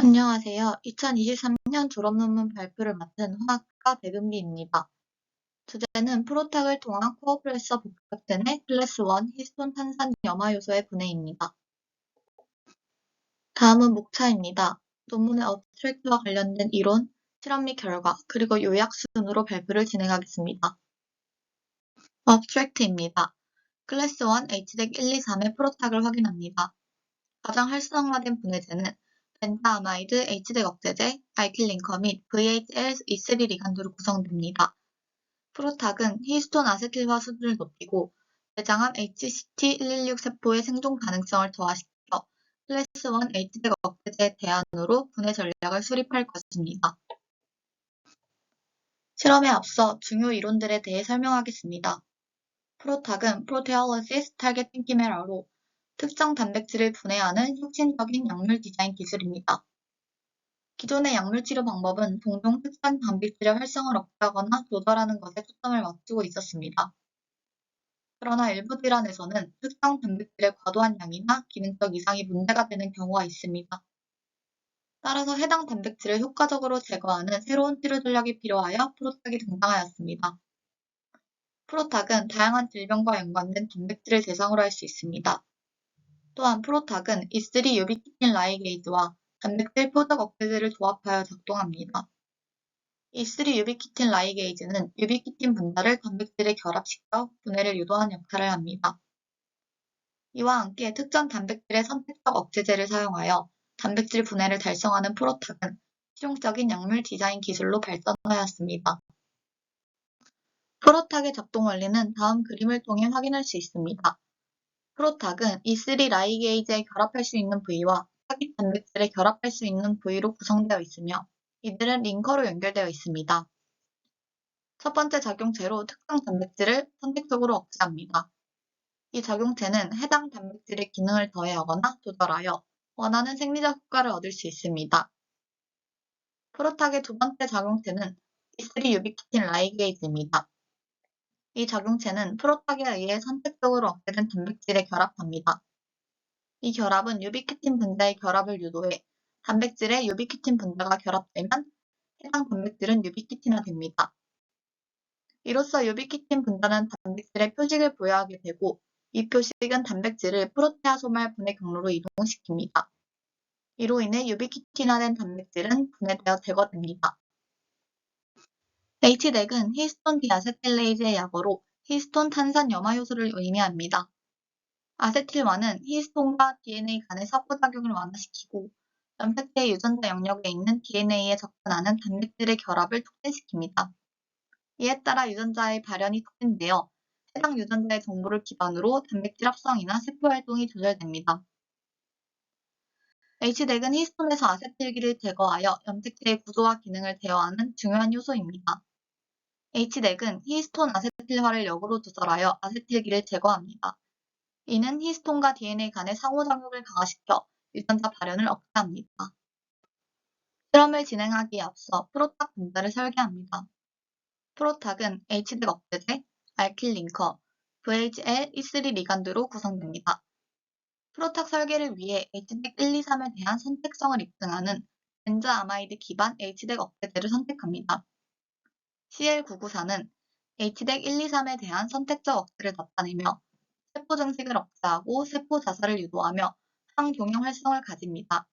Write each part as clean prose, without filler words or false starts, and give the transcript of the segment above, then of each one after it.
안녕하세요. 2023년 졸업논문 발표를 맡은 화학과 백은비입니다. 주제는 프로탁을 통한 코어 프레셔 복합된의 클래스 1 히스톤 탄산 염화 요소의 분해입니다. 다음은 목차입니다. 논문의 어브스트랙트와 관련된 이론, 실험 및 결과, 그리고 요약 순으로 발표를 진행하겠습니다. 어브스트랙트입니다. 클래스 1 HDEC 1, 2, 3의 프로탁을 확인합니다. 가장 활성화된 분해제는 벤자아마이드 HDEC 억제제, 알킬 링커 및 VHL E3 리간드로 구성됩니다. 프로탁은 히스톤 아세틸화 수준을 높이고 대장암 HCT116 세포의 생존 가능성을 더하시켜 클래스 1 HDEC 억제제 대안으로 분해 전략을 수립할 것입니다. 실험에 앞서 중요 이론들에 대해 설명하겠습니다. 프로탁은 프로테올리시스 타겟팅 키메라로 특정 단백질을 분해하는 혁신적인 약물 디자인 기술입니다. 기존의 약물 치료 방법은 종종 특정 단백질의 활성을 억제하거나 조절하는 것에 초점을 맞추고 있었습니다. 그러나 일부 질환에서는 특정 단백질의 과도한 양이나 기능적 이상이 문제가 되는 경우가 있습니다. 따라서 해당 단백질을 효과적으로 제거하는 새로운 치료 전략이 필요하여 프로탁이 등장하였습니다. 프로탁은 다양한 질병과 연관된 단백질을 대상으로 할 수 있습니다. 또한 프로탁은 E3 유비키틴 라이게이즈와 단백질 표적 억제제를 조합하여 작동합니다. E3 유비키틴 라이게이즈는 유비키틴 분자를 단백질에 결합시켜 분해를 유도하는 역할을 합니다. 이와 함께 특정 단백질의 선택적 억제제를 사용하여 단백질 분해를 달성하는 프로탁은 실용적인 약물 디자인 기술로 발전하였습니다. 프로탁의 작동 원리는 다음 그림을 통해 확인할 수 있습니다. 프로탁은 E3 라이게이즈에 결합할 수 있는 부위와 타깃 단백질에 결합할 수 있는 부위로 구성되어 있으며 이들은 링커로 연결되어 있습니다. 첫 번째 작용체로 특정 단백질을 선택적으로 억제합니다. 이 작용체는 해당 단백질의 기능을 더해하거나 조절하여 원하는 생리적 효과를 얻을 수 있습니다. 프로탁의 두 번째 작용체는 E3 유비키틴 라이게이즈입니다. 이 작용체는 프로탁에 의해 선택적으로 억제된 단백질에 결합합니다. 이 결합은 유비키틴 분자의 결합을 유도해 단백질에 유비키틴 분자가 결합되면 해당 단백질은 유비키틴화됩니다. 이로써 유비키틴 분자는 단백질에 표식을 부여하게 되고 이 표식은 단백질을 프로테아 소말 분해 경로로 이동시킵니다. 이로 인해 유비키틴화된 단백질은 분해되어 제거됩니다. HDEC은 히스톤 디아세틸레이즈의 약어로 히스톤 탄산 염화 요소를 의미합니다. 아세틸화는 히스톤과 DNA 간의 상호작용을 완화시키고 염색체의 유전자 영역에 있는 DNA에 접근하는 단백질의 결합을 촉진시킵니다. 이에 따라 유전자의 발현이 촉진되어 해당 유전자의 정보를 기반으로 단백질 합성이나 세포 활동이 조절됩니다. HDEC은 히스톤에서 아세틸기를 제거하여 염색체의 구조와 기능을 제어하는 중요한 요소입니다. HDEC은 히스톤 아세틸화를 역으로 조절하여 아세틸기를 제거합니다. 이는 히스톤과 DNA 간의 상호작용을 강화시켜 유전자 발현을 억제합니다. 실험을 진행하기에 앞서 프로탁 분자를 설계합니다. 프로탁은 HDEC 억제제, 알킬 링커, VHL E3 리간드로 구성됩니다. 프로탁 설계를 위해 HDEC 1, 2, 3에 대한 선택성을 입증하는 벤자아마이드 기반 HDEC 억제제를 선택합니다. CL994는 HDEC 1, 2, 3에 대한 선택적 억제를 나타내며 세포 증식을 억제하고 세포 자살을 유도하며 항종양 활성을 가집니다.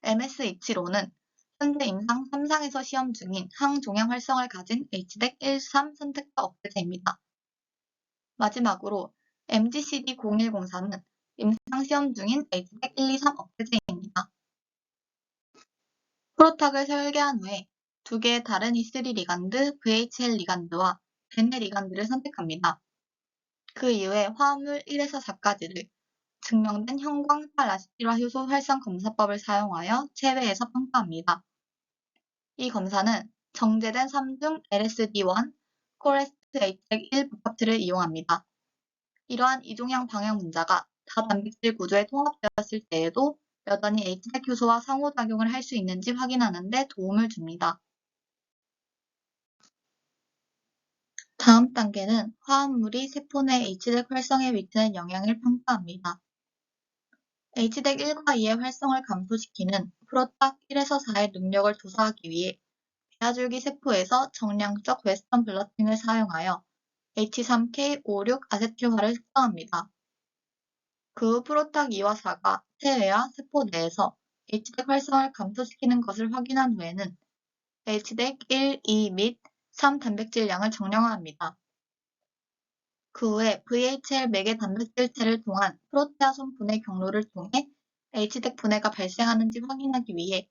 MS275는 현재 임상 3상에서 시험 중인 항종양 활성을 가진 HDEC 1, 3 선택적 억제제입니다. 마지막으로 MGCD0103은 임상 시험 중인 HDEC 1, 2, 3 억제제입니다. 프로탁을 설계한 후에 두 개의 다른 E3 리간드, VHL 리간드와 벤네 리간드를 선택합니다. 그 이후에 화합물 1에서 4가지를 증명된 형광타 라시티라 효소 활성 검사법을 사용하여 체외에서 평가합니다. 이 검사는 정제된 3중 LSD1, 코레스트 HDEC1 복합틀을 이용합니다. 이러한 이종양 방향 분자가 다단백질 구조에 통합되었을 때에도 여전히 HDEC 효소와 상호작용을 할 수 있는지 확인하는 데 도움을 줍니다. 다음 단계는 화합물이 세포 내 HDEC 활성에 미치는 영향을 평가합니다. HDEC 1과 2의 활성을 감소시키는 프로탁 1에서 4의 능력을 조사하기 위해 배아줄기 세포에서 정량적 웨스턴 블러팅을 사용하여 H3K56 아세틸화를 특정합니다. 그 후 프로탁 2와 4가 체외와 세포 내에서 HDEC 활성을 감소시키는 것을 확인한 후에는 HDEC 1, 2 및 3 단백질량을 정량화합니다. 그 후에 VHL 매개 단백질체를 통한 프로테아솜 분해 경로를 통해 HDEC 분해가 발생하는지 확인하기 위해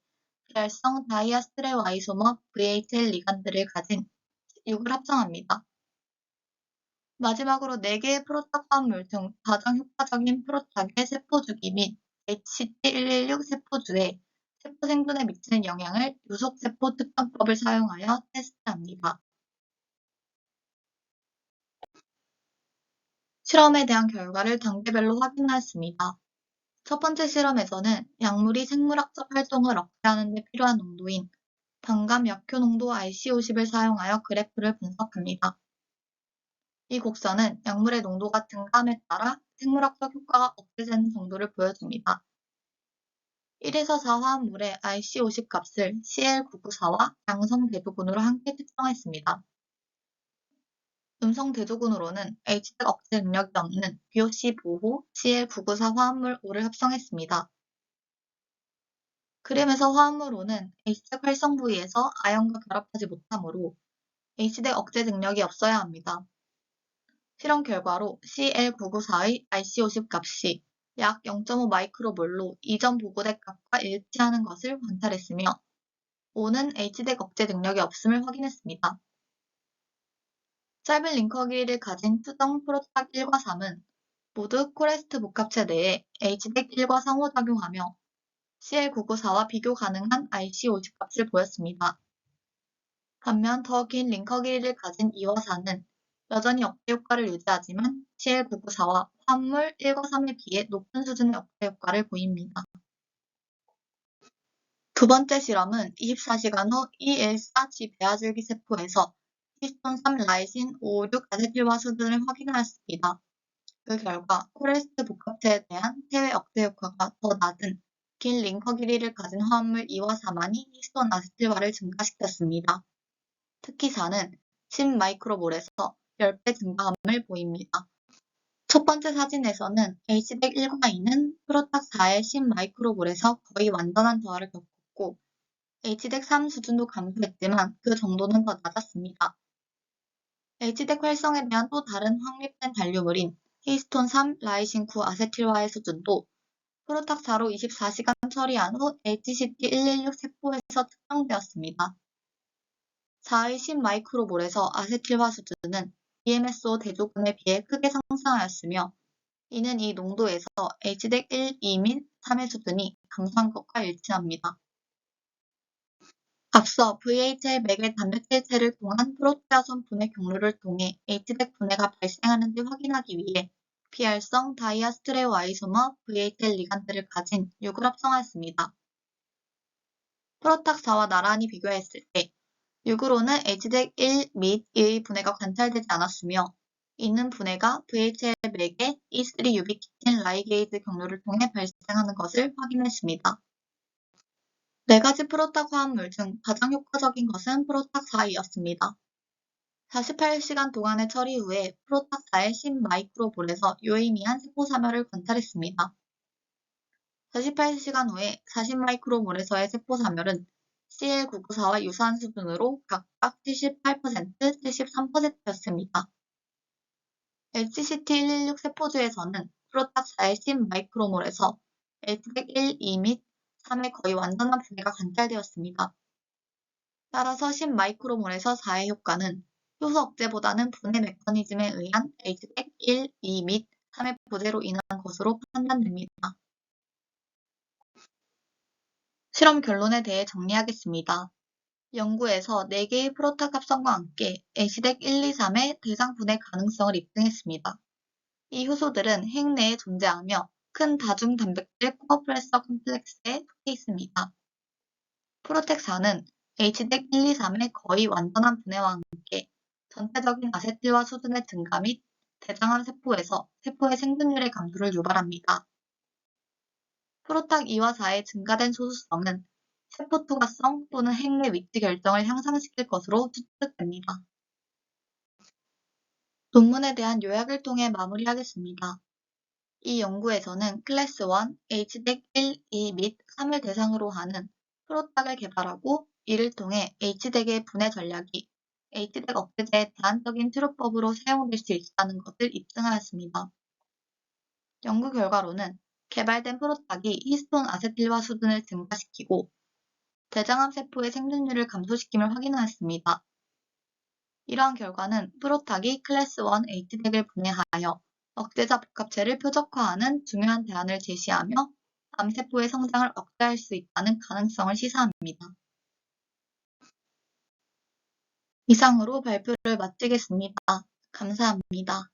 비활성 다이아스트레오아이소머 VHL 리간드를 가진 6을 합성합니다. 마지막으로 4개의 프로탁 화합물 중 가장 효과적인 프로탁의 세포주기 및 HT116 세포주의 세포 생존에 미치는 영향을 유속세포 특정법을 사용하여 테스트합니다. 실험에 대한 결과를 단계별로 확인하였습니다. 첫 번째 실험에서는 약물이 생물학적 활동을 억제하는 데 필요한 농도인 반감 약효 농도 IC50을 사용하여 그래프를 분석합니다. 이 곡선은 약물의 농도가 증가함에 따라 생물학적 효과가 억제되는 정도를 보여줍니다. 1에서 4 화합물의 IC50 값을 CL994와 양성 대조군으로 함께 특정했습니다. 음성 대조군으로는 HDEC 억제 능력이 없는 BOC 보호 CL994 화합물 5를 합성했습니다. 그림에서 화합물 5는 HDEC 활성 부위에서 아연과 결합하지 못하므로 HDEC 억제 능력이 없어야 합니다. 실험 결과로 CL994의 IC50 값이 약 0.5 마이크로몰로 이전 보고된 값과 일치하는 것을 관찰했으며 5는 HDEC 억제 능력이 없음을 확인했습니다. 짧은 링커 길이를 가진 투정 프로탁 1과 3은 모두 코레스트 복합체 내에 HDEC 1과 상호작용하며 CL994와 비교 가능한 IC50 값을 보였습니다. 반면 더 긴 링커 길이를 가진 2와 4는 여전히 억제 효과를 유지하지만 CL994와 화합물 1과 3에 비해 높은 수준의 억제 효과를 보입니다. 두 번째 실험은 24시간 후 E14G 배아줄기 세포에서 히스톤 3 라이신 556 아세틸화 수준을 확인하였습니다. 그 결과 코레스트 복합체에 대한 체외 억제 효과가 더 낮은 긴 링커 길이를 가진 화합물 2와 4만이 히스톤 아세틸화를 증가시켰습니다. 특히 4는 10마이크로몰에서 10배 증가함을 보입니다. 첫 번째 사진에서는 HDEC 1과 2는 프로탁 4의 10마이크로몰에서 거의 완전한 저하를 겪었고 HDEC 3 수준도 감소했지만 그 정도는 더 낮았습니다. HDEC 활성에 대한 또 다른 확립된 잔류물인 히스톤 3 라이신 9 아세틸화의 수준도 프로탁 4로 24시간 처리한 후 HCT116 세포에서 측정되었습니다. 4의 10마이크로몰에서 아세틸화 수준은 DMSO 대조군에 비해 크게 상승하였으며 이는 이 농도에서 HDEC 1, 2 및 3의 수준이 감소한 것과 일치합니다. 앞서 VHL 매개 단백질체를 통한 프로테아솜 분해 경로를 통해 HDEC 분해가 발생하는지 확인하기 위해 비활성 다이아스트레오아이소머 VHL 리간드를 가진 6을 합성하였습니다. 프로탁4와 나란히 비교했을 때 6으로는 HDEC 1 및 2의 분해가 관찰되지 않았으며 이는 분해가 VHL 맥의 E3 유비키틴 라이게이즈 경로를 통해 발생하는 것을 확인했습니다. 4가지 프로탁 화합물 중 가장 효과적인 것은 프로탁 4이었습니다. 48시간 동안의 처리 후에 프로탁 4의 10마이크로볼에서 유의미한 세포 사멸을 관찰했습니다. 48시간 후에 40마이크로몰에서의 세포 사멸은 CL994와 유사한 수준으로 각각 78%, 73%였습니다. HCT116 세포주에서는 프로탁 4의 10마이크로몰에서 HDEC 1, 2 및 3의 거의 완전한 분해가 관찰되었습니다. 따라서 10마이크로몰에서 4의 효과는 효소 억제보다는 분해 메커니즘에 의한 HDEC 1, 2 및 3의 부재로 인한 것으로 판단됩니다. 실험 결론에 대해 정리하겠습니다. 연구에서 4개의 프로탁 합성과 함께 HDEC 1, 2, 3의 대상 분해 가능성을 입증했습니다. 이 효소들은 핵 내에 존재하며 큰 다중 단백질 코어프레서 컴플렉스에 속해 있습니다. 프로텍 4는 HDEC 1, 2, 3의 거의 완전한 분해와 함께 전체적인 아세틸화 수준의 증가 및 대장암 세포에서 세포의 생존율의 감소를 유발합니다. 프로탁 2와 4의 증가된 소수성은 세포 투과성 또는 행내 위치 결정을 향상시킬 것으로 추측됩니다. 논문에 대한 요약을 통해 마무리하겠습니다. 이 연구에서는 클래스 1, HDEC 1, 2 및 3을 대상으로 하는 프로탁을 개발하고 이를 통해 HDEC의 분해 전략이 HDEC 억제제의 대안적인 치료법으로 사용될 수 있다는 것을 입증하였습니다. 연구 결과로는 개발된 프로탁이 히스톤 아세틸화 수준을 증가시키고 대장암 세포의 생존율을 감소시킴을 확인하였습니다. 이러한 결과는 프로탁이 클래스 1 HDEC을 분해하여 억제자 복합체를 표적화하는 중요한 대안을 제시하며 암세포의 성장을 억제할 수 있다는 가능성을 시사합니다. 이상으로 발표를 마치겠습니다. 감사합니다.